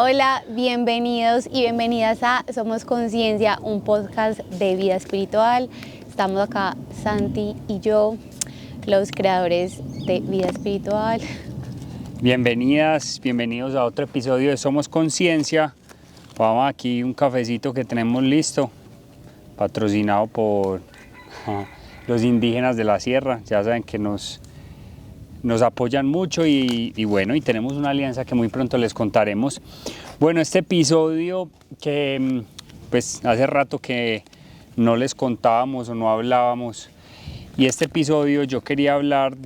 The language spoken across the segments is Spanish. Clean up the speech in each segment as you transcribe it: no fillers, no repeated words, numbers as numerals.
Hola, bienvenidos y bienvenidas a Somos Conciencia, un podcast de vida espiritual. Estamos acá Santi y yo, los creadores de Vida Espiritual. Bienvenidas, bienvenidos a otro episodio de Somos Conciencia. Vamos aquí un cafecito que tenemos listo, patrocinado por los indígenas de la sierra. Ya saben que nos apoyan mucho y bueno, y tenemos una alianza que muy pronto les contaremos. Bueno, este episodio que pues hace rato que no les contábamos o no hablábamos, y este episodio yo quería hablar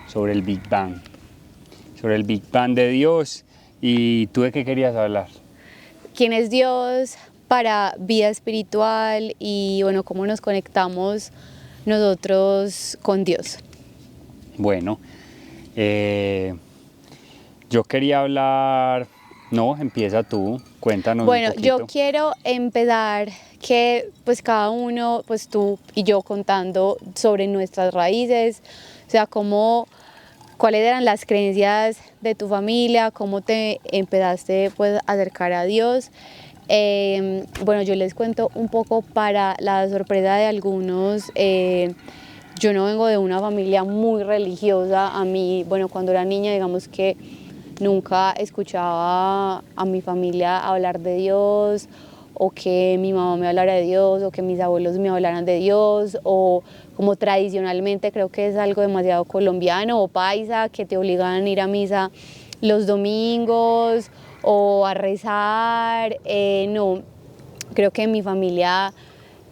sobre el Big Bang, sobre el Big Bang de Dios. ¿Y tú de qué querías hablar? ¿Quién es Dios para vida espiritual y bueno, cómo nos conectamos nosotros con Dios? Bueno, yo quería hablar... No, empieza tú, cuéntanos un poquito. Yo quiero empezar que pues cada uno, pues tú y yo contando sobre nuestras raíces, o sea, cuáles eran las creencias de tu familia, cómo te empezaste pues a acercar a Dios. Bueno, yo les cuento un poco para la sorpresa de algunos. Yo no vengo de una familia muy religiosa. A mí, bueno, cuando era niña, digamos que nunca escuchaba a mi familia hablar de Dios, o que mi mamá me hablara de Dios, o que mis abuelos me hablaran de Dios, o como tradicionalmente creo que es algo demasiado colombiano o paisa, que te obligan a ir a misa los domingos o a rezar. No, creo que mi familia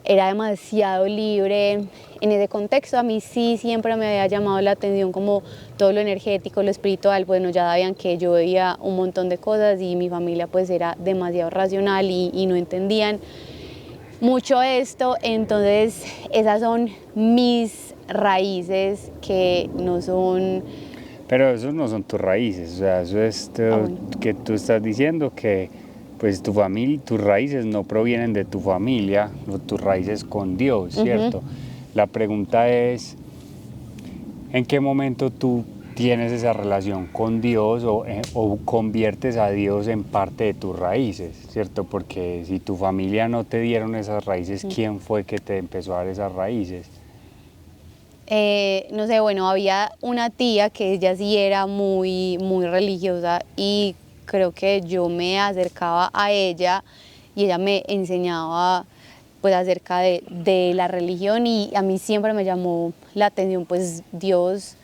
era demasiado libre en ese contexto. A mí sí siempre me había llamado la atención como todo lo energético, lo espiritual. Bueno, ya sabían que yo veía un montón de cosas y mi familia pues era demasiado racional y no entendían mucho esto. Entonces esas son mis raíces, que no son... Pero esos no son tus raíces, o sea, eso es bueno. que tú estás diciendo que pues tu familia, tus raíces no provienen de tu familia, tus raíces con Dios, ¿cierto? La pregunta es, ¿en qué momento tú tienes esa relación con Dios o conviertes a Dios en parte de tus raíces, ¿cierto? Porque si tu familia no te dieron esas raíces, ¿quién fue que te empezó a dar esas raíces? No sé, bueno, había una tía que ella sí era muy religiosa, y creo que yo me acercaba a ella y ella me enseñaba pues acerca de la religión, y a mí siempre me llamó la atención pues Dios,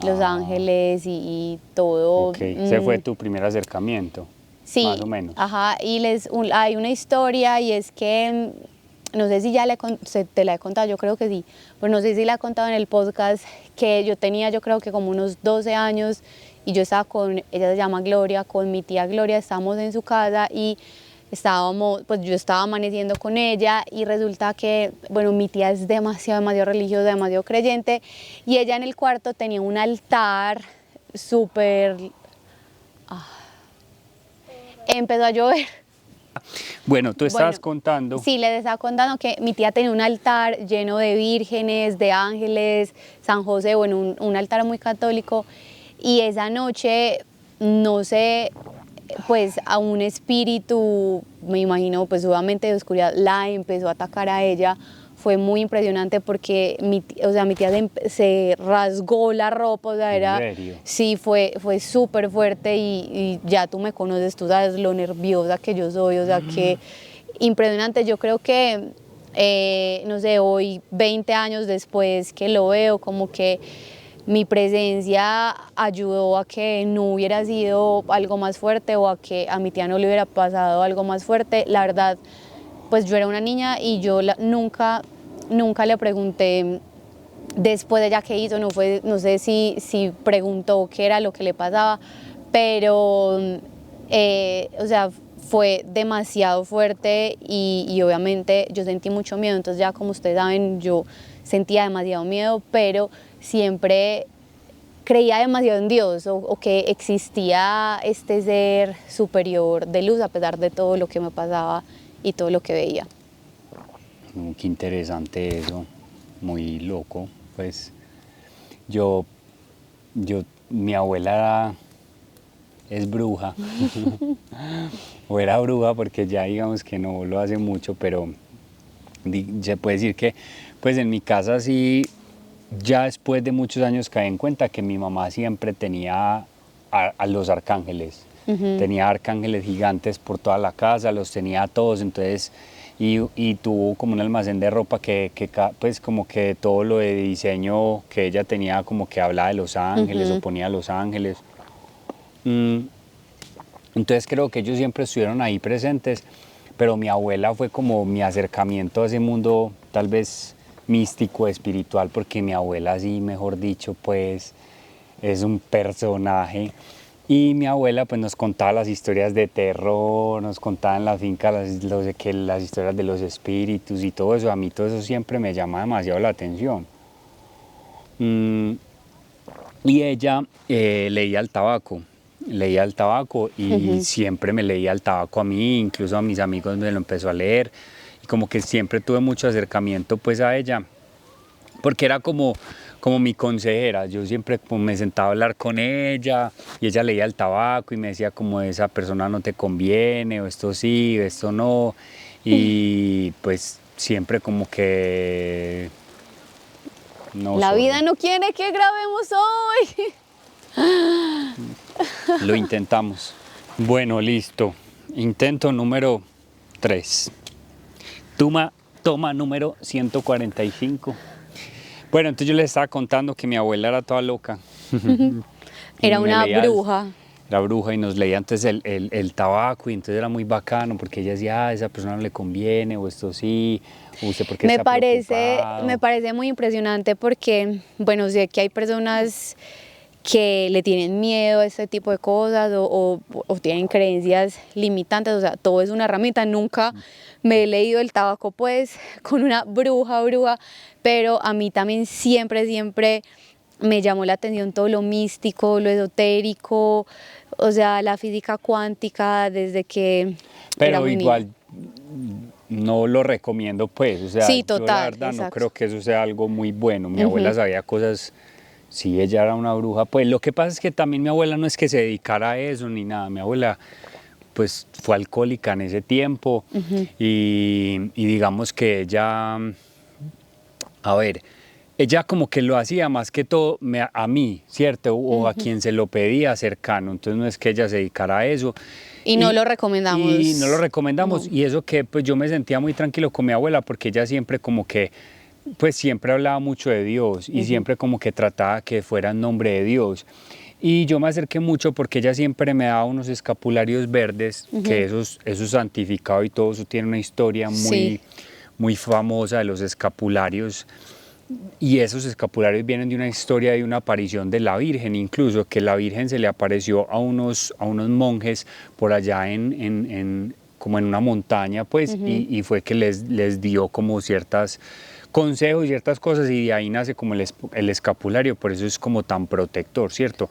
los ángeles y todo. Ok, ese fue tu primer acercamiento, Sí, más o menos. ajá, y hay una historia, y es que no sé si ya te la he contado, yo creo que sí, pero no sé si la he contado en el podcast, que yo tenía, yo creo que como unos 12 años, y yo estaba ella se llama Gloria, con mi tía Gloria, estábamos en su casa y pues yo estaba amaneciendo con ella, y resulta que, bueno, mi tía es demasiado religiosa, demasiado creyente, y ella en el cuarto tenía un altar súper... Empezó a llover. Bueno, tú estabas contando. Sí, les estaba contando que mi tía tenía un altar lleno de vírgenes, de ángeles, San José, bueno, un altar muy católico. Y esa noche, no sé, pues a un espíritu, me imagino, pues obviamente de oscuridad, la empezó a atacar a ella. Fue muy impresionante porque mi tía se rasgó la ropa, o sea, ¿En serio? sí, fue súper fuerte, y ya tú me conoces, tú sabes lo nerviosa que yo soy, o sea, que impresionante. Yo creo que, no sé, hoy, 20 años después que lo veo, como que mi presencia ayudó a que no hubiera sido algo más fuerte, o a que a mi tía no le hubiera pasado algo más fuerte. La verdad, pues yo era una niña y yo nunca le pregunté después de ella qué hizo. No sé si preguntó qué era lo que le pasaba, pero o sea, fue demasiado fuerte, y obviamente yo sentí mucho miedo. Entonces ya, como ustedes saben, yo sentía demasiado miedo, pero siempre creía demasiado en Dios, o que existía este ser superior de luz, a pesar de todo lo que me pasaba y todo lo que veía. Qué interesante eso, muy loco. Pues mi abuela es bruja. O era bruja porque ya digamos que no lo hace mucho, pero se puede decir que pues en mi casa sí, ya después de muchos años caí en cuenta que mi mamá siempre tenía a los arcángeles. Tenía arcángeles gigantes por toda la casa, los tenía a todos, entonces, y tuvo como un almacén de ropa pues como que todo lo de diseño que ella tenía como que hablaba de los ángeles o ponía los ángeles. Entonces creo que ellos siempre estuvieron ahí presentes, pero mi abuela fue como mi acercamiento a ese mundo tal vez místico, espiritual, porque mi abuela sí, mejor dicho, pues es un personaje. Y mi abuela pues nos contaba las historias de terror, nos contaba en la finca las historias de los espíritus y todo eso. A mí todo eso siempre me llama demasiado la atención. Y ella leía el tabaco y siempre me leía el tabaco a mí, incluso a mis amigos me lo empezó a leer. Y como que siempre tuve mucho acercamiento pues a ella, porque era como mi consejera. Yo siempre como me sentaba a hablar con ella y ella leía el tabaco y me decía como esa persona no te conviene, o esto sí, o esto no. Y pues siempre como que... No, la vida no quiere que grabemos hoy. Lo intentamos. Bueno, listo. Intento número 3. Toma número 145. Bueno, entonces yo les estaba contando que mi abuela era toda loca. Era una bruja. Era bruja y nos leía antes el tabaco, y entonces era muy bacano porque ella decía, esa persona no le conviene, o esto sí, o usted porque está preocupado. Me parece muy impresionante porque, bueno, sé que hay personas que le tienen miedo a este tipo de cosas o tienen creencias limitantes, o sea, todo es una herramienta. Nunca me he leído el tabaco pues con una bruja, pero a mí también siempre me llamó la atención todo lo místico, lo esotérico, o sea, la física cuántica desde que era muy igual niña. No lo recomiendo pues, o sea, Sí, yo la total, verdad exacto. no creo que eso sea algo muy bueno. Mi abuela sabía cosas. Sí, ella era una bruja. Pues lo que pasa es que también mi abuela no es que se dedicara a eso ni nada. Mi abuela pues fue alcohólica en ese tiempo y digamos que ella, a ver, ella como que lo hacía más que todo a mí, ¿cierto? O a quien se lo pedía cercano. Entonces no es que ella se dedicara a eso. Y no lo recomendamos. Y no lo recomendamos. No. Y eso que pues yo me sentía muy tranquilo con mi abuela porque ella siempre como que pues siempre hablaba mucho de Dios y siempre como que trataba que fuera en nombre de Dios. Y yo me acerqué mucho porque ella siempre me daba unos escapularios verdes, que eso es santificado y todo eso tiene una historia muy famosa de los escapularios. Y esos escapularios vienen de una historia de una aparición de la Virgen, incluso que la Virgen se le apareció a unos monjes por allá como en una montaña, pues, y fue que les dio como ciertas consejos y ciertas cosas, y de ahí nace como el escapulario, por eso es como tan protector, ¿cierto?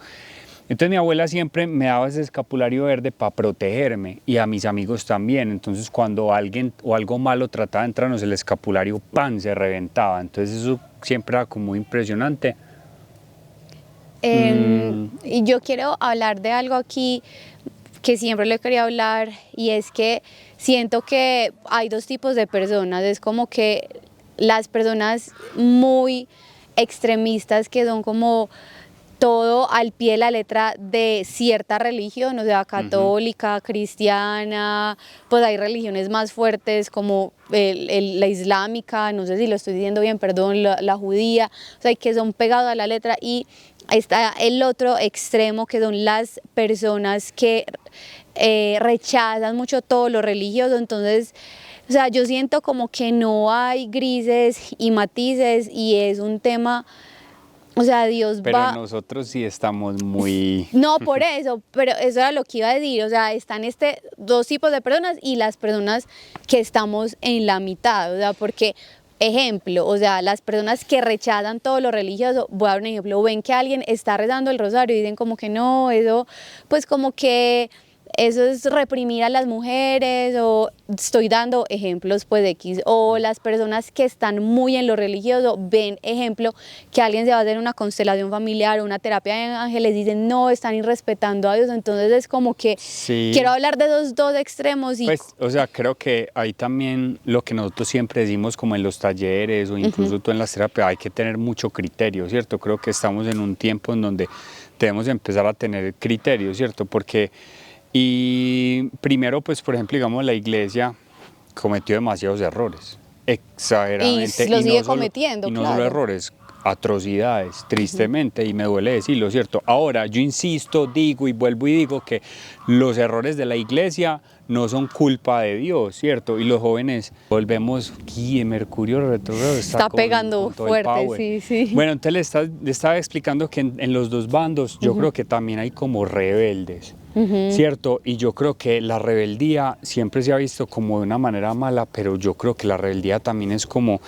Entonces mi abuela siempre me daba ese escapulario verde para protegerme y a mis amigos también. Entonces cuando alguien o algo malo trataba de entrarnos, el escapulario ¡pam!, se reventaba. Entonces eso siempre era como muy impresionante. Y yo quiero hablar de algo aquí que siempre le quería hablar, y es que siento que hay dos tipos de personas. Es como que las personas muy extremistas que son como todo al pie de la letra de cierta religión, o sea, católica, cristiana, pues hay religiones más fuertes como la islámica, no sé si lo estoy diciendo bien, perdón, la judía, o sea, que son pegados a la letra. Y está el otro extremo, que son las personas que rechazan mucho todo lo religioso. Entonces, o sea, yo siento como que no hay grises y matices, y es un tema, o sea, Dios pero va... Pero nosotros sí estamos muy... No, por eso, pero eso era lo que iba a decir, o sea, están dos tipos de personas y las personas que estamos en la mitad, o sea, porque... Ejemplo, o sea, las personas que rechazan todo lo religioso, voy a dar un ejemplo, ven que alguien está rezando el rosario y dicen como que no, eso, pues como que eso es reprimir a las mujeres, o estoy dando ejemplos pues de X, o las personas que están muy en lo religioso ven ejemplo que alguien se va a hacer una constelación familiar o una terapia de ángeles, dicen no, están irrespetando a Dios, entonces es como que Sí. quiero hablar de esos dos extremos. Y Pues, o sea, creo que ahí también lo que nosotros siempre decimos como en los talleres o incluso tú en las terapias, hay que tener mucho criterio, ¿cierto? Creo que estamos en un tiempo en donde debemos empezar a tener criterio, ¿cierto? Porque, y primero, pues, por ejemplo, digamos, la iglesia cometió demasiados errores, exageradamente. Y lo sigue solo- cometiendo, y no claro. solo errores, atrocidades, tristemente, y me duele decirlo, ¿cierto? Ahora, yo insisto, digo y vuelvo y digo que los errores de la iglesia no son culpa de Dios, ¿cierto? Y los jóvenes volvemos, y Mercurio retrógrado está pegando con todo el fuerte, power. sí, sí. Bueno, entonces le estaba explicando que en los dos bandos yo creo que también hay como rebeldes, ¿cierto? Y yo creo que la rebeldía siempre se ha visto como de una manera mala, pero yo creo que la rebeldía también es como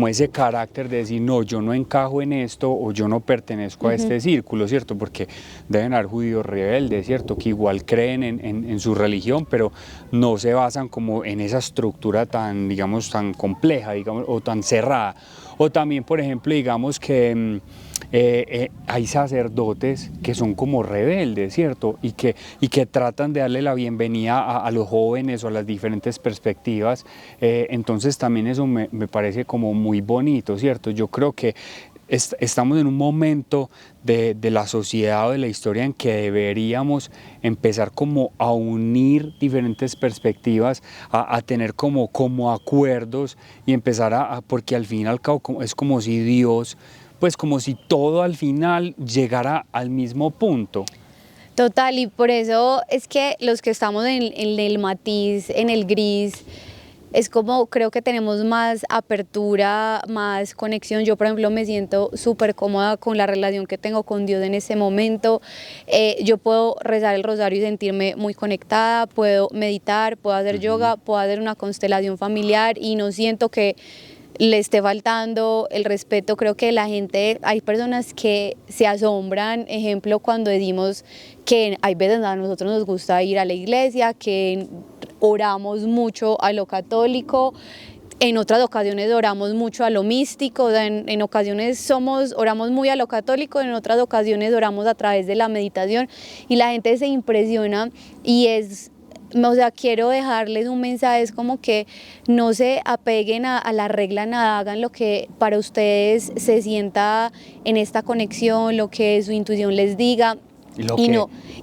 ese carácter de decir, no, yo no encajo en esto o yo no pertenezco a este círculo, ¿cierto? Porque deben haber judíos rebeldes, ¿cierto? Que igual creen en su religión, pero no se basan como en esa estructura tan, digamos, tan compleja, digamos, o tan cerrada. O también, por ejemplo, digamos que hay sacerdotes que son como rebeldes, ¿cierto? Y que tratan de darle la bienvenida a los jóvenes o a las diferentes perspectivas. Entonces también eso me parece como muy bonito, ¿cierto? Yo creo que estamos en un momento de la sociedad o de la historia en que deberíamos empezar como a unir diferentes perspectivas, a tener como acuerdos y empezar porque al fin y al cabo es como si Dios, pues como si todo al final llegara al mismo punto. Total, y por eso es que los que estamos en el matiz, en el gris, es como creo que tenemos más apertura, más conexión. Yo, por ejemplo, me siento súper cómoda con la relación que tengo con Dios en ese momento. Yo puedo rezar el rosario y sentirme muy conectada, puedo meditar, puedo hacer yoga, puedo hacer una constelación familiar y no siento que le esté faltando el respeto. Creo que la gente, hay personas que se asombran, ejemplo, cuando decimos que hay veces a nosotros nos gusta ir a la iglesia, que oramos mucho a lo católico, en otras ocasiones oramos mucho a lo místico, o sea, en ocasiones oramos muy a lo católico, en otras ocasiones oramos a través de la meditación y la gente se impresiona y o sea, quiero dejarles un mensaje, es como que no se apeguen a la regla nada, hagan lo que para ustedes se sienta en esta conexión, lo que su intuición les diga.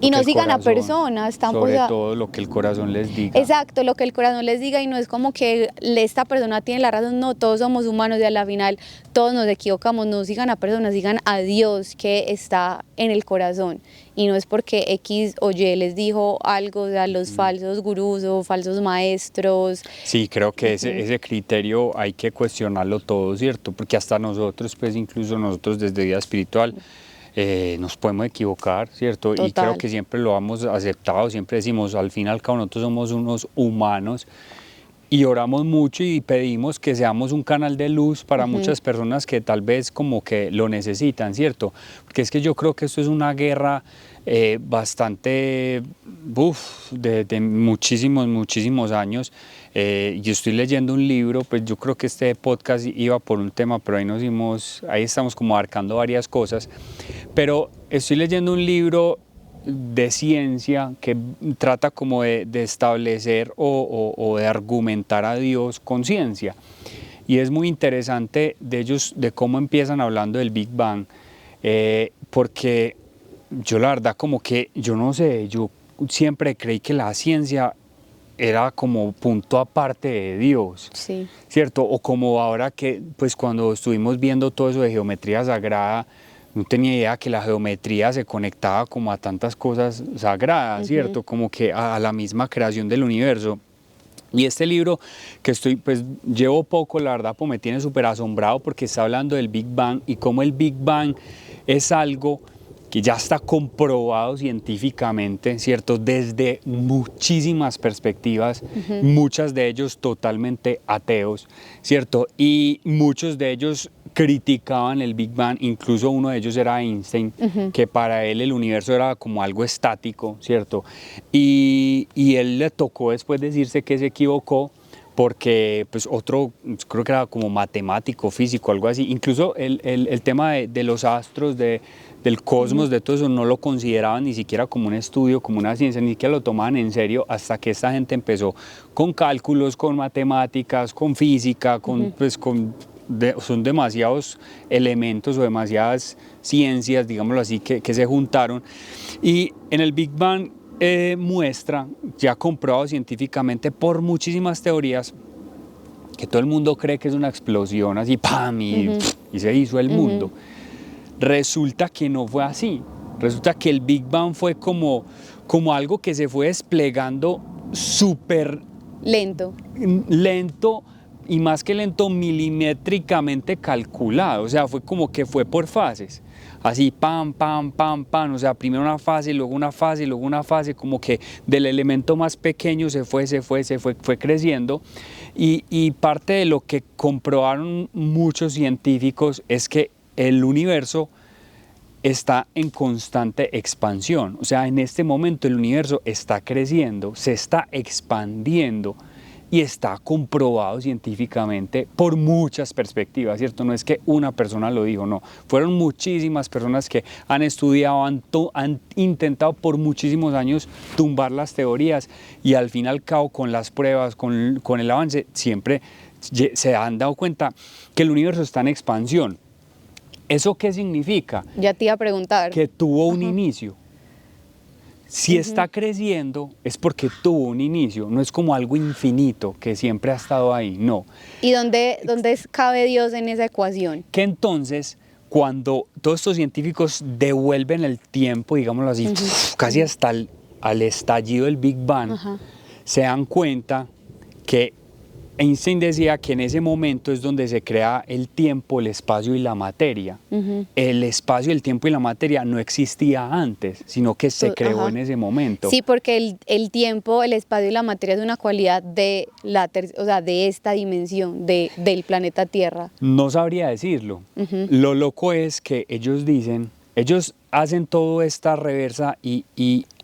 Y no sigan a personas tampoco. Sobre todo lo que el corazón les diga. Exacto, lo que el corazón les diga, y no es como que esta persona tiene la razón, no, todos somos humanos y a la final todos nos equivocamos. No sigan a personas, sigan a Dios que está en el corazón, y no es porque X o Y les dijo algo, o sea, los falsos gurús o falsos maestros. Sí, creo que ese criterio hay que cuestionarlo todo, ¿cierto? Porque hasta nosotros, pues incluso nosotros desde vida espiritual, nos podemos equivocar, ¿cierto? Total. Y creo que siempre lo hemos aceptado, siempre decimos, al fin y al cabo nosotros somos unos humanos y oramos mucho y pedimos que seamos un canal de luz para muchas personas que tal vez como que lo necesitan, ¿cierto? Porque es que yo creo que esto es una guerra bastante, de muchísimos años. Yo estoy leyendo un libro, pues yo creo que este podcast iba por un tema, pero ahí estamos como abarcando varias cosas, pero estoy leyendo un libro de ciencia que trata como de establecer o de argumentar a Dios con ciencia, y es muy interesante de cómo empiezan hablando del Big Bang, porque yo la verdad como que, yo no sé, yo siempre creí que la ciencia era como punto aparte de Dios, Sí. ¿cierto? O como ahora que, pues cuando estuvimos viendo todo eso de geometría sagrada, no tenía idea que la geometría se conectaba como a tantas cosas sagradas, ¿cierto? Como que a la misma creación del universo. Y este libro que pues llevo poco, la verdad, pues me tiene súper asombrado porque está hablando del Big Bang y cómo el Big Bang es algo que ya está comprobado científicamente, ¿cierto? Desde muchísimas perspectivas, muchas de ellos totalmente ateos, ¿cierto? Y muchos de ellos criticaban el Big Bang, incluso uno de ellos era Einstein, que para él el universo era como algo estático, ¿cierto? Y él le tocó después decirse que se equivocó, porque pues otro, creo que era como matemático, físico, algo así, incluso el tema de los astros, del cosmos, de todo eso, no lo consideraban ni siquiera como un estudio, como una ciencia, ni siquiera lo tomaban en serio hasta que esta gente empezó con cálculos, con matemáticas, con física, son demasiados elementos o demasiadas ciencias, digámoslo así, que se juntaron. Y en el Big Bang muestra, ya comprobado científicamente por muchísimas teorías, que todo el mundo cree que es una explosión así, ¡pam! Y se hizo el mundo. Resulta que no fue así. Resulta que el Big Bang fue como algo que se fue desplegando súper lento, y más que lento, milimétricamente calculado. O sea, fue como que fue por fases. Así, pam, pam, pam, pam. O sea, primero una fase, luego una fase, luego una fase, como que del elemento más pequeño se fue creciendo. Y parte de lo que comprobaron muchos científicos es que el universo está en constante expansión. O sea, en este momento el universo está creciendo, se está expandiendo y está comprobado científicamente por muchas perspectivas, ¿cierto? No es que una persona lo dijo, no. Fueron muchísimas personas que han estudiado, han intentado por muchísimos años tumbar las teorías y al fin y al cabo con las pruebas, con el avance, siempre se han dado cuenta que el universo está en expansión. ¿Eso qué significa? Ya te iba a preguntar. Que tuvo un inicio. Si está creciendo es porque tuvo un inicio, no es como algo infinito que siempre ha estado ahí, no. ¿Y dónde cabe Dios en esa ecuación? Que entonces, cuando todos estos científicos devuelven el tiempo, digámoslo así, casi hasta al estallido del Big Bang, se dan cuenta que Einstein decía que en ese momento es donde se crea el tiempo, el espacio y la materia. El espacio, el tiempo y la materia no existía antes, sino que se creó en ese momento. Sí, porque el tiempo, el espacio y la materia es una cualidad de de esta dimensión, del planeta Tierra. No sabría decirlo. Lo loco es que ellos dicen, ellos hacen toda esta reversa y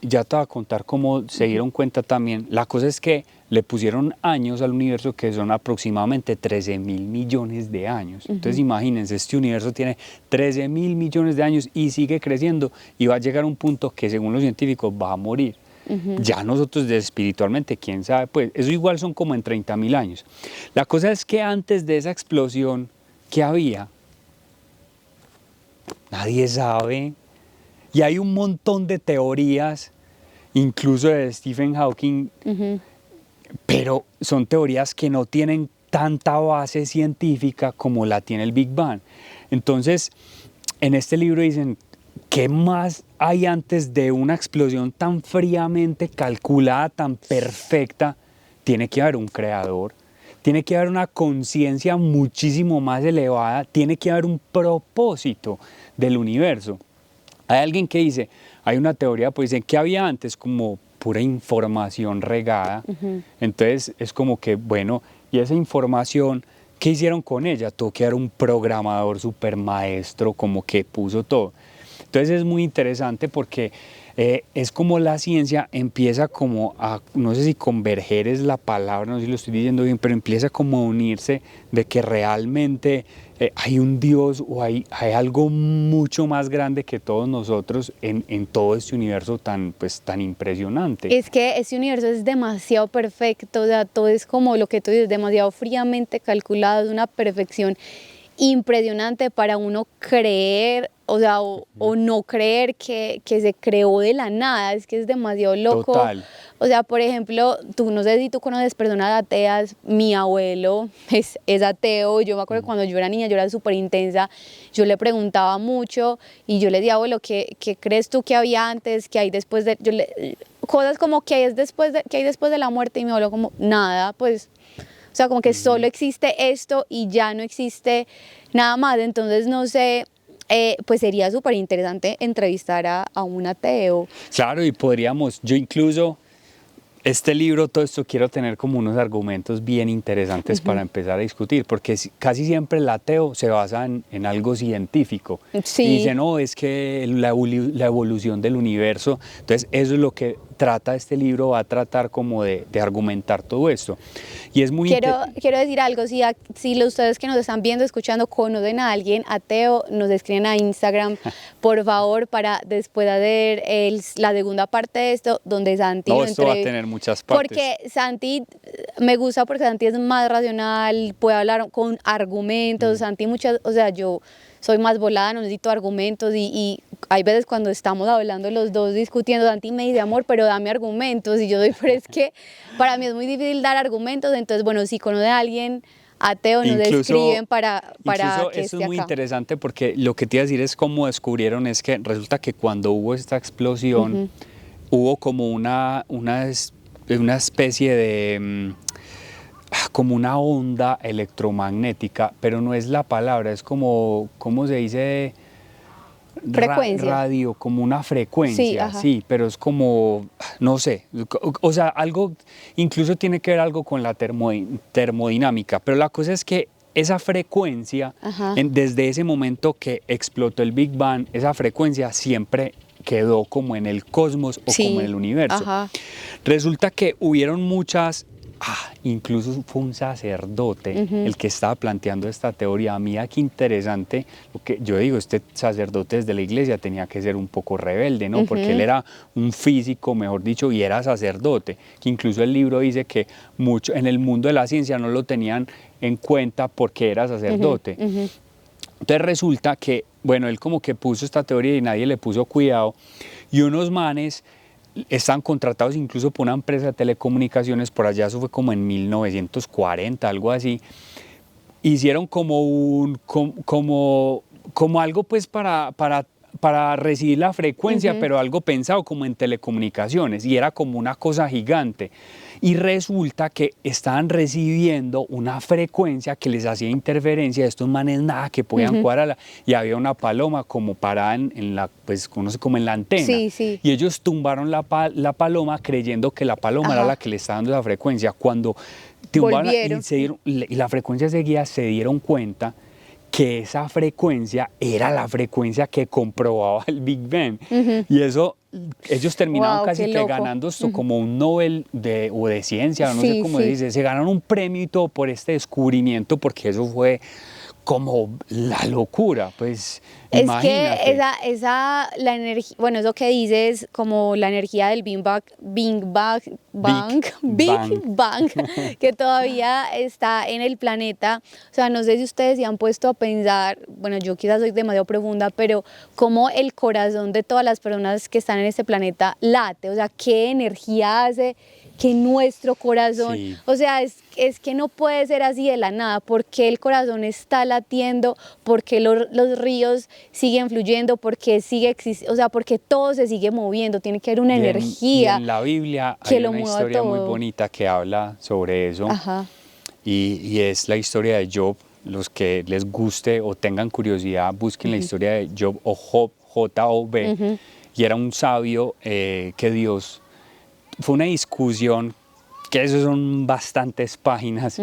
ya te voy a contar cómo se dieron cuenta también. La cosa es que le pusieron años al universo que son aproximadamente 13.000 millones de años. Entonces imagínense, este universo tiene 13.000 millones de años y sigue creciendo y va a llegar a un punto que según los científicos va a morir. Ya nosotros espiritualmente, quién sabe, pues eso igual son como en 30.000 años. La cosa es que antes de esa explosión, ¿qué había? Nadie sabe. Y hay un montón de teorías, incluso de Stephen Hawking, pero son teorías que no tienen tanta base científica como la tiene el Big Bang. Entonces, en este libro dicen, ¿qué más hay antes de una explosión tan fríamente calculada, tan perfecta? Tiene que haber un creador, tiene que haber una conciencia muchísimo más elevada, tiene que haber un propósito del universo. Hay alguien que dice, hay una teoría, pues dicen, ¿qué había antes? Como pura información regada. Entonces es como que, bueno, y esa información, ¿qué hicieron con ella? Tuvo que dar un programador super maestro, como que puso todo. Entonces es muy interesante porque es como la ciencia empieza como a, no sé si converger es la palabra, no sé si lo estoy diciendo bien, pero empieza como a unirse de que realmente hay un Dios o hay algo mucho más grande que todos nosotros en todo este universo tan impresionante. Es que este universo es demasiado perfecto, o sea, todo es como lo que tú dices, demasiado fríamente calculado, es una perfección impresionante para uno creer, o sea, o no creer que se creó de la nada, es que es demasiado loco. Total. O sea, por ejemplo, no sé si tú conoces personas ateas, mi abuelo es ateo, yo me acuerdo que cuando yo era niña, yo era súper intensa, yo le preguntaba mucho y yo le decía, abuelo, ¿qué crees tú que había antes, que hay después de, cosas como que hay después de la muerte? Y mi abuelo como, nada, pues, o sea, como que solo existe esto y ya no existe nada más. Entonces, no sé, pues sería súper interesante entrevistar a un ateo. Claro, y podríamos, yo incluso, Este libro, todo esto, quiero tener como unos argumentos bien interesantes para empezar a discutir, porque casi siempre el ateo se basa en algo científico. Sí. Y dice, no, es que la evolución del universo. Entonces, eso es lo que trata este libro, va a tratar como de argumentar todo esto. Y es muy quiero decir algo, si ustedes que nos están viendo, escuchando, conocen a alguien ateo, nos escriben a Instagram, por favor, para después hacer la segunda parte de esto, donde Santi no, esto va a tener muchas partes. Porque Santi, me gusta porque Santi es más racional, puede hablar con argumentos, Santi o sea, yo soy más volada, no necesito argumentos y hay veces cuando estamos hablando los dos discutiendo, Santi me dice, amor, pero dame argumentos, y yo doy, pero es que para mí es muy difícil dar argumentos. Entonces, bueno, si conoce a alguien ateo, nos escriben para que eso esté es muy acá. Interesante, porque lo que te iba a decir es cómo descubrieron, es que resulta que cuando hubo esta explosión, hubo como una especie de como una onda electromagnética, pero no es la palabra, es como, ¿cómo se dice? Frecuencia. Radio, como una frecuencia, sí, pero es como, no sé, o sea, algo, incluso tiene que ver algo con la termodinámica, pero la cosa es que esa frecuencia, desde ese momento que explotó el Big Bang, esa frecuencia siempre quedó como en el cosmos o como en el universo. Resulta que hubieron muchas, incluso fue un sacerdote el que estaba planteando esta teoría. Mira qué interesante, lo que yo digo, este sacerdote desde la iglesia tenía que ser un poco rebelde, ¿no? Porque él era un físico, mejor dicho, y era sacerdote, que incluso el libro dice que mucho en el mundo de la ciencia no lo tenían en cuenta porque era sacerdote. Entonces resulta que, bueno, él como que puso esta teoría y nadie le puso cuidado, y unos manes están contratados incluso por una empresa de telecomunicaciones, por allá, eso fue como en 1940, algo así. Hicieron como algo pues para recibir la frecuencia, pero algo pensado como en telecomunicaciones, y era como una cosa gigante. Y resulta que estaban recibiendo una frecuencia que les hacía interferencia, estos manes nada que podían cuadrarla, y había una paloma como parada en la, pues no sé, como en la antena. Y ellos tumbaron la paloma creyendo que la paloma era la que le estaba dando esa frecuencia. Cuando tumbaron y la frecuencia seguía, se dieron cuenta que esa frecuencia era la frecuencia que comprobaba el Big Bang. Y eso, ellos terminaron casi que ganando esto como un Nobel o de ciencia, no sé cómo dice, se ganaron un premio y todo por este descubrimiento, porque eso fue como la locura, pues es imagínate. Que la energía, bueno, eso que dices, como la energía del Big Bang, que todavía está en el planeta. O sea, no sé si ustedes se han puesto a pensar, bueno, yo quizás soy demasiado profunda, pero cómo el corazón de todas las personas que están en este planeta late, o sea, qué energía hace que nuestro corazón, o sea, es que no puede ser así de la nada, porque el corazón está latiendo, porque los ríos siguen fluyendo, porque sigue existiendo, o sea, porque todo se sigue moviendo, tiene que haber una energía. Y en la Biblia hay una historia muy bonita que habla sobre eso, y es la historia de Job. Los que les guste o tengan curiosidad, busquen la historia de Job, o Job, J-O-B, y era un sabio que Dios... Fue una discusión, que eso son bastantes páginas,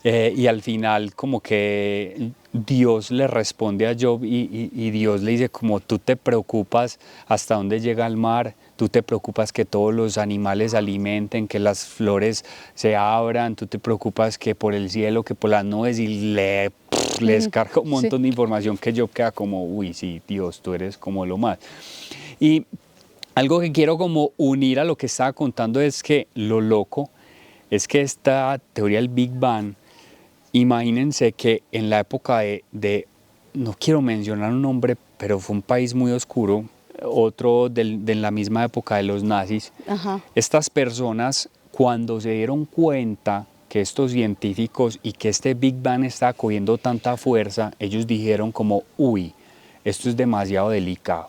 y al final como que Dios le responde a Job y Dios le dice como, tú te preocupas hasta dónde llega el mar, tú te preocupas que todos los animales se alimenten, que las flores se abran, tú te preocupas que por el cielo, que por las nubes, y le descarga un montón de información que Job queda como, uy, sí, Dios, tú eres como lo más. Y algo que quiero como unir a lo que estaba contando es que lo loco es que esta teoría del Big Bang, imagínense que en la época de no quiero mencionar un nombre, pero fue un país muy oscuro, otro de la misma época de los nazis, estas personas, cuando se dieron cuenta que estos científicos y que este Big Bang estaba cogiendo tanta fuerza, ellos dijeron como, uy, esto es demasiado delicado,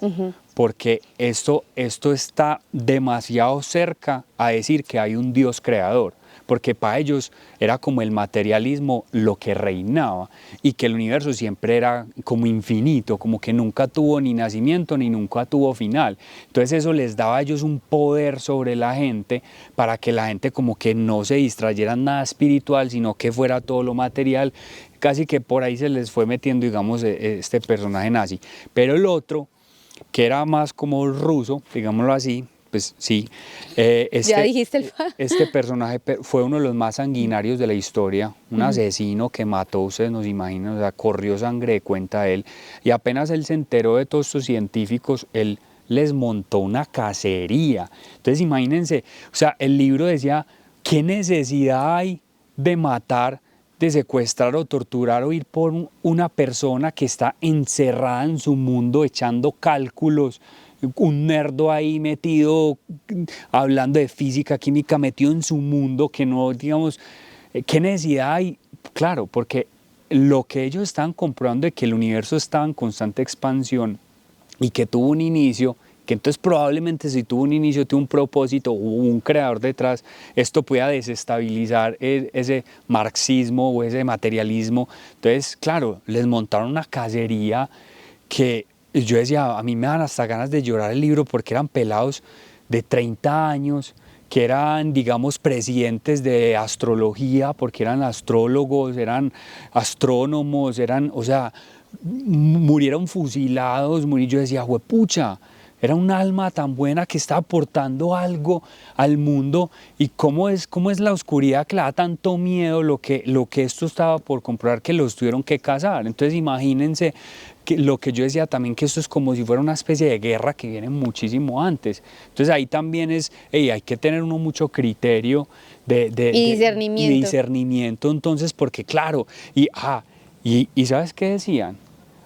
porque esto está demasiado cerca a decir que hay un Dios creador, porque para ellos era como el materialismo lo que reinaba y que el universo siempre era como infinito, como que nunca tuvo ni nacimiento ni nunca tuvo final. Entonces eso les daba a ellos un poder sobre la gente para que la gente como que no se distrayera en nada espiritual, sino que fuera todo lo material. Casi que por ahí se les fue metiendo, digamos, este personaje nazi. Pero el otro, que era más como ruso, digámoslo así, pues sí, Ya dijiste este personaje fue uno de los más sanguinarios de la historia, un asesino que mató, ustedes no se imaginan, o sea, corrió sangre de cuenta él, y apenas él se enteró de todos estos científicos, él les montó una cacería. Entonces imagínense, o sea, el libro decía, ¿qué necesidad hay de matar, de secuestrar o torturar o ir por una persona que está encerrada en su mundo echando cálculos, un nerdo ahí metido hablando de física, química, metido en su mundo que no, digamos, ¿qué necesidad hay? Claro, porque lo que ellos estaban comprobando de que el universo estaba en constante expansión y que tuvo un inicio, que entonces probablemente si tuvo un inicio, tuvo un propósito, hubo un creador detrás, esto pueda desestabilizar ese marxismo o ese materialismo. Entonces, claro, les montaron una cacería que yo decía, a mí me dan hasta ganas de llorar el libro porque eran pelados de 30 años, que eran, digamos, presidentes de astrología, porque eran astrólogos, eran astrónomos, eran, o sea, murieron fusilados, yo decía, juepucha, era un alma tan buena que está aportando algo al mundo y cómo es la oscuridad que le da tanto miedo lo que esto estaba por comprobar que los tuvieron que cazar. Entonces imagínense que lo que yo decía también, que esto es como si fuera una especie de guerra que viene muchísimo antes. Entonces ahí también hay que tener uno mucho criterio discernimiento. y discernimiento, entonces, porque claro, y ¿sabes qué decían?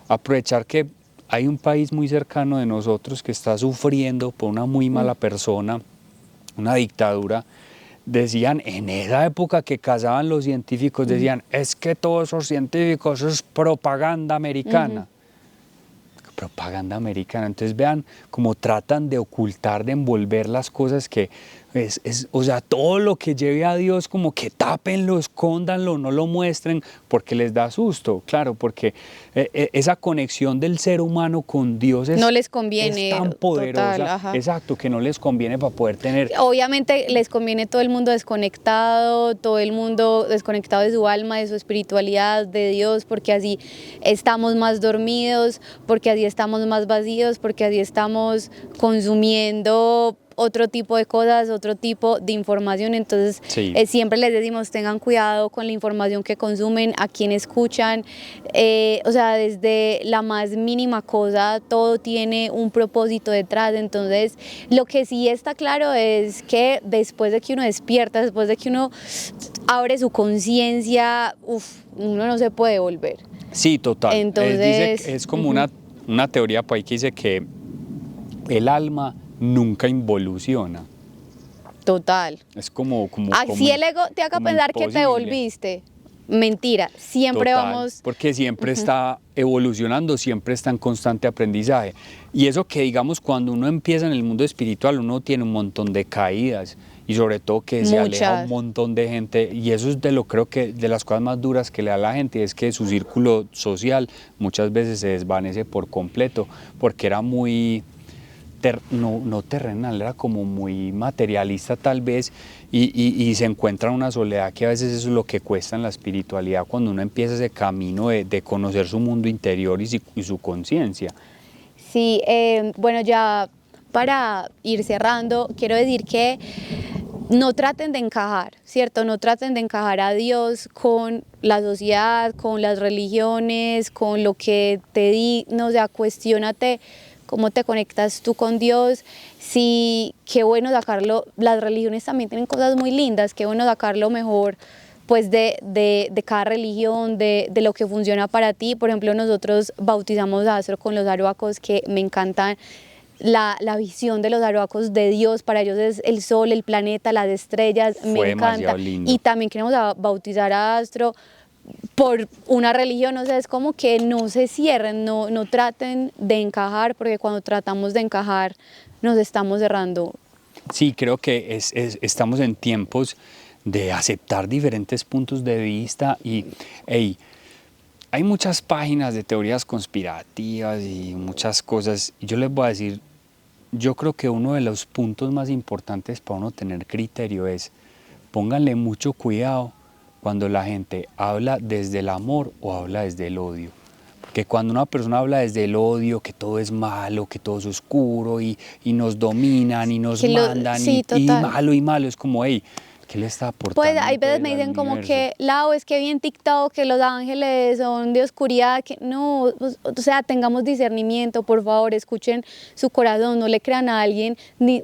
Aprovechar que hay un país muy cercano de nosotros que está sufriendo por una muy mala persona, una dictadura. Decían, en esa época que cazaban los científicos, decían, es que todos esos científicos es propaganda americana. Propaganda americana. Entonces vean cómo tratan de ocultar, de envolver las cosas que o sea, todo lo que lleve a Dios, como que tápenlo, escóndanlo, no lo muestren, porque les da susto, claro, porque esa conexión del ser humano con Dios no les conviene, es tan poderosa, total, exacto, que no les conviene para poder tener. Obviamente les conviene todo el mundo desconectado, todo el mundo desconectado de su alma, de su espiritualidad, de Dios, porque así estamos más dormidos, porque así estamos más vacíos, porque así estamos consumiendo otro tipo de cosas, otro tipo de información. Entonces Sí. Siempre les decimos, tengan cuidado con la información que consumen, a quién escuchan, o sea, desde la más mínima cosa, todo tiene un propósito detrás. Entonces lo que sí está claro es que después de que uno despierta, después de que uno abre su conciencia, uno no se puede volver. Sí, total. Entonces, es como una teoría por ahí que dice que el alma nunca involuciona. Total. Es como Así el ego te haga pensar que te volviste. Mentira, siempre total, vamos. porque siempre está evolucionando, siempre está en constante aprendizaje. Y eso que digamos cuando uno empieza en el mundo espiritual, uno tiene un montón de caídas y sobre todo que se aleja un montón de gente, y eso es creo que de las cosas más duras que le da a la gente, es que su círculo social muchas veces se desvanece por completo, porque era muy no terrenal, era como muy materialista tal vez, y se encuentra una soledad que a veces eso es lo que cuesta en la espiritualidad cuando uno empieza ese camino de conocer su mundo interior y su conciencia. Sí, bueno, ya para ir cerrando, quiero decir que no traten de encajar, ¿cierto? No traten de encajar a Dios con la sociedad, con las religiones, con lo que te digan, o sea, cuestiónate cómo te conectas tú con Dios. Sí, qué bueno sacarlo, las religiones también tienen cosas muy lindas, qué bueno sacarlo mejor pues de cada religión, de lo que funciona para ti. Por ejemplo, nosotros bautizamos a Astro con los aruacos, que me encantan. La visión de los aruacos de Dios, para ellos es el sol, el planeta, las estrellas, me encanta. Lindo. Y también queremos bautizar a Astro por una religión, o sea, es como que no se cierren, no traten de encajar, porque cuando tratamos de encajar nos estamos cerrando. Sí, creo que estamos en tiempos de aceptar diferentes puntos de vista y, hey, hay muchas páginas de teorías conspirativas y muchas cosas. Y yo les voy a decir, yo creo que uno de los puntos más importantes para uno tener criterio es, pónganle mucho cuidado cuando la gente habla desde el amor o habla desde el odio. Porque cuando una persona habla desde el odio, que todo es malo, que todo es oscuro y nos dominan y nos mandan sí, y malo, es como, hey, ¿qué le está aportando? Pues hay veces me dicen como que, Lau, es que vi en TikTok que los ángeles son de oscuridad, que no, pues, o sea, tengamos discernimiento, por favor, escuchen su corazón, no le crean a alguien, ni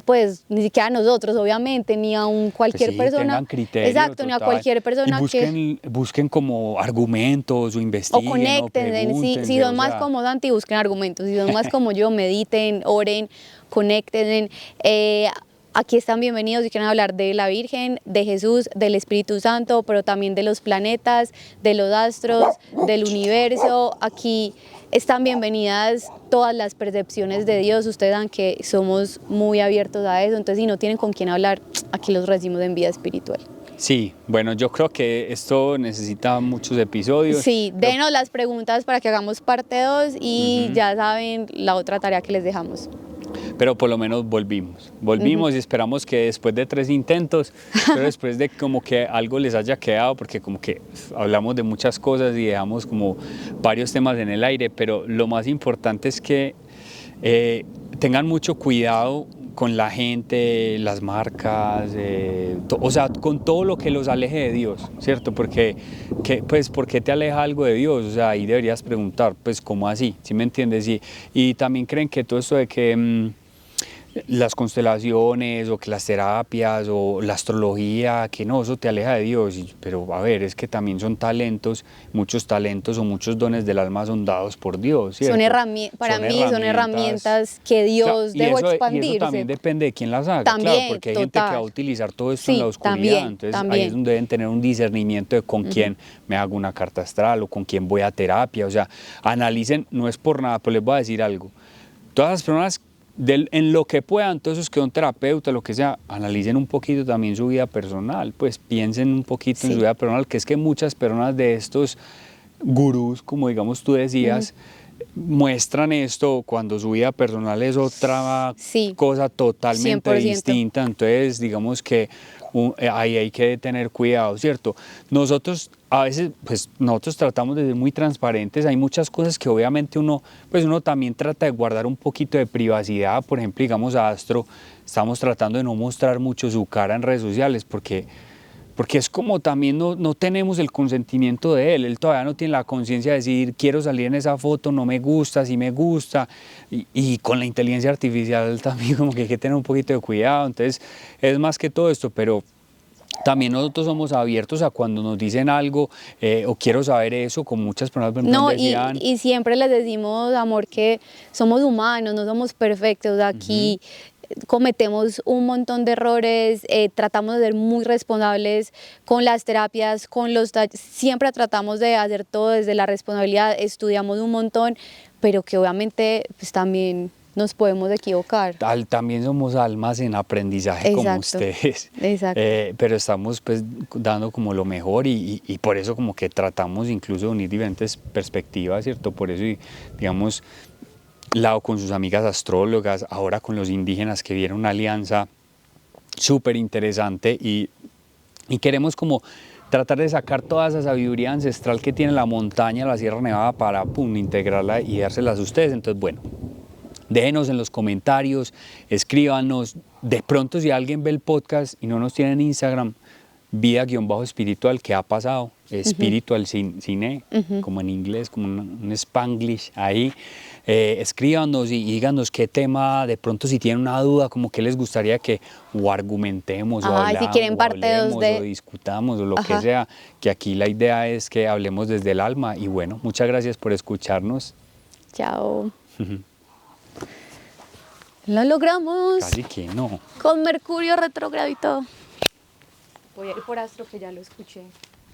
siquiera a nosotros, obviamente, ni a cualquier sí, persona. Tengan criterio, exacto, total. Ni a cualquier persona y busquen como argumentos o investiguen o conecten, si son más como Santi, busquen argumentos, si son más como yo, mediten, oren, conéctense. Aquí están bienvenidos si quieren hablar de la Virgen, de Jesús, del Espíritu Santo, pero también de los planetas, de los astros, del universo. Aquí están bienvenidas todas las percepciones de Dios. Ustedes saben que somos muy abiertos a eso, entonces si no tienen con quién hablar, aquí los recibimos en vida espiritual. Sí, bueno, yo creo que esto necesita muchos episodios. Sí, denos las preguntas para que hagamos parte 2 y ya saben la otra tarea que les dejamos. Pero por lo menos volvimos y esperamos que después de 3 intentos, pero después de como que algo les haya quedado, porque como que hablamos de muchas cosas y dejamos como varios temas en el aire, pero lo más importante es que tengan mucho cuidado con la gente, las marcas, o sea, con todo lo que los aleje de Dios, ¿cierto? Porque, pues, ¿por qué te aleja algo de Dios? O sea, ahí deberías preguntar, pues, ¿cómo así? ¿Sí me entiendes? Y también creen que todo esto de que las constelaciones o que las terapias o la astrología, que no, eso te aleja de Dios, pero a ver, es que también son talentos, muchos talentos o muchos dones del alma son dados por Dios, ¿cierto? Para mí son herramientas que Dios dejó expandirse. Y eso también depende de quién las haga, también, claro, porque hay gente que va a utilizar todo esto en la oscuridad, entonces ahí es donde deben tener un discernimiento de con quién me hago una carta astral o con quién voy a terapia, o sea, analicen, no es por nada, pero les voy a decir algo, todas las personas en lo que puedan, todos esos que son terapeutas, lo que sea, analicen un poquito también su vida personal, pues piensen un poquito en su vida personal, que es que muchas personas de estos gurús, como digamos tú decías, muestran esto cuando su vida personal es otra cosa totalmente 100%. distinta, entonces digamos que ahí hay que tener cuidado, ¿cierto? Nosotros a veces, pues nosotros tratamos de ser muy transparentes, hay muchas cosas que obviamente uno también trata de guardar un poquito de privacidad, por ejemplo, digamos a Astro, estamos tratando de no mostrar mucho su cara en redes sociales porque es como también no tenemos el consentimiento de él todavía no tiene la conciencia de decir quiero salir en esa foto, no me gusta, sí me gusta, y con la inteligencia artificial también como que hay que tener un poquito de cuidado, entonces es más que todo esto, pero también nosotros somos abiertos a cuando nos dicen algo o quiero saber eso, con muchas personas no, decían. Y siempre les decimos, amor, que somos humanos, no somos perfectos, aquí cometemos un montón de errores, tratamos de ser muy responsables con las terapias, siempre tratamos de hacer todo desde la responsabilidad, estudiamos un montón, pero que obviamente pues también nos podemos equivocar. También somos almas en aprendizaje como ustedes, pero estamos pues dando como lo mejor y por eso como que tratamos incluso de unir diferentes perspectivas, ¿cierto? Por eso digamos Lau con sus amigas astrólogas, ahora con los indígenas que vieron una alianza súper interesante y queremos como tratar de sacar toda esa sabiduría ancestral que tiene la montaña, la Sierra Nevada para integrarla y dárselas a ustedes, entonces bueno. Déjenos en los comentarios, escríbanos, de pronto si alguien ve el podcast y no nos tiene en Instagram, vida-espiritual, ¿qué ha pasado? Espiritual sin como en inglés, como un spanglish ahí. Escríbanos y díganos qué tema, de pronto si tienen una duda, como qué les gustaría que o argumentemos si quieren parte o discutamos o lo que sea, que aquí la idea es que hablemos desde el alma y bueno, muchas gracias por escucharnos. Chao. Lo logramos. Casi que no. Con Mercurio retrógrado y todo. Voy a ir por Astro que ya lo escuché.